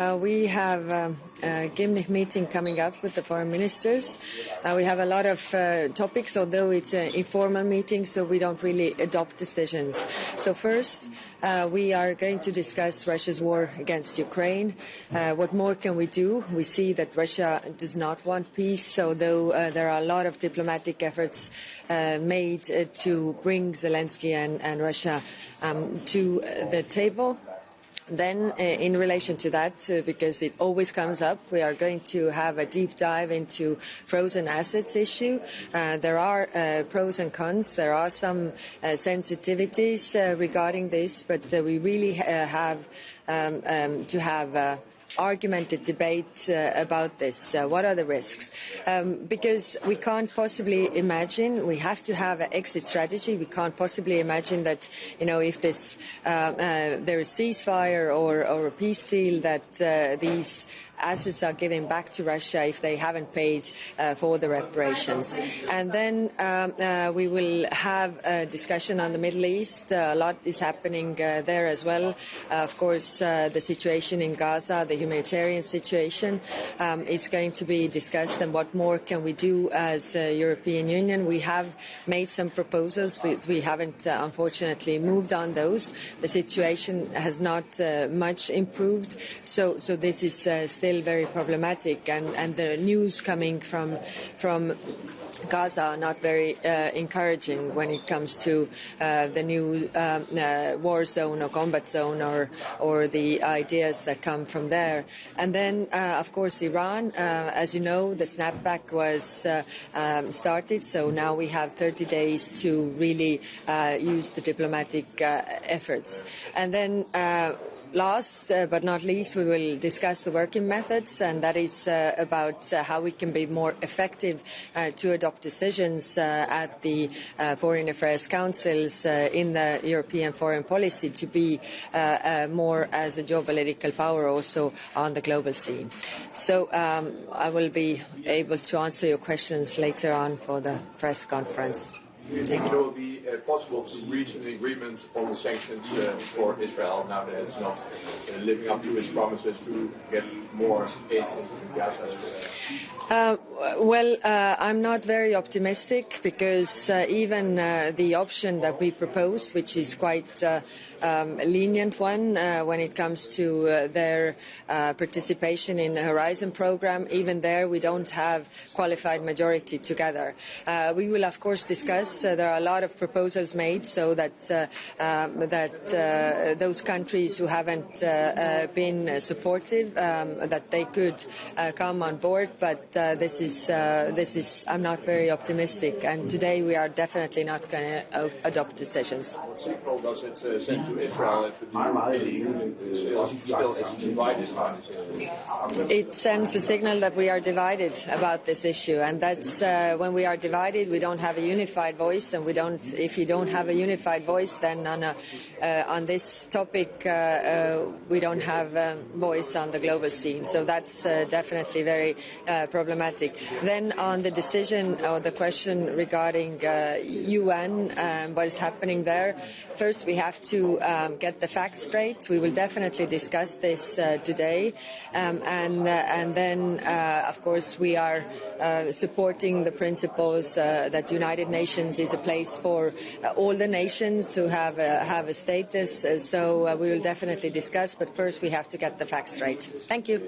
We have a Gimnich meeting coming up with the foreign ministers. We have a lot of topics, although it's an informal meeting, so we don't really adopt decisions. So first, we are going to discuss Russia's war against Ukraine. What more can we do? We see that Russia does not want peace, although there are a lot of diplomatic efforts made to bring Zelensky and Russia to the table. Then, in relation to that, because it always comes up, we are going to have a deep dive into frozen assets issue. There are pros and cons. There are some sensitivities regarding this, but we really have to have argumented debate about this. What are the risks? Because we can't possibly imagine, we have to have an exit strategy. We can't possibly imagine that, if this there is ceasefire or a peace deal, that these assets are given back to Russia if they haven't paid for the reparations. And then we will have a discussion on the Middle East. A lot is happening there as well. Of course, the situation in Gaza, the humanitarian situation, is going to be discussed, and what more can we do as a European Union. We have made some proposals, but we haven't unfortunately moved on those. The situation has not much improved, so this is still very problematic, and the news coming from Gaza are not very encouraging when it comes to the new war zone or combat zone or the ideas that come from there. And then, of course, Iran. As you know, the snapback was started, so now we have 30 days to really use the diplomatic efforts. And then last but not least, we will discuss the working methods, and that is about how we can be more effective to adopt decisions at the Foreign Affairs Councils in the European foreign policy to be more as a geopolitical power also on the global scene. So I will be able to answer your questions later on for the press conference. Do you think it will be possible to reach an agreement on the sanctions for Israel now that it's not living up to its promises to get more aid into Gaza? I'm not very optimistic, because even the option that we propose, which is quite a lenient one when it comes to their participation in the Horizon program, even there we don't have qualified majority together. We will, of course, discuss. There are a lot of proposals made so that those countries who haven't been supportive, that they could come on board, but this is I'm not very optimistic, and today we are definitely not going to adopt decisions. What signal does it send to Israel if the European Union still is divided on this? It sends a signal that we are divided about this issue, and that's when we are divided, we don't have a unified voice, and if you don't have a unified voice, then on this topic we don't have a voice on the global scene. So that's definitely very problematic. Then on the decision or the question regarding UN and what is happening there, first we have to get the facts straight. We will definitely discuss this today, and then of course we are supporting the principles that United Nations is a place for all the nations who have a status. So we will definitely discuss, but first we have to get the facts straight. Thank you.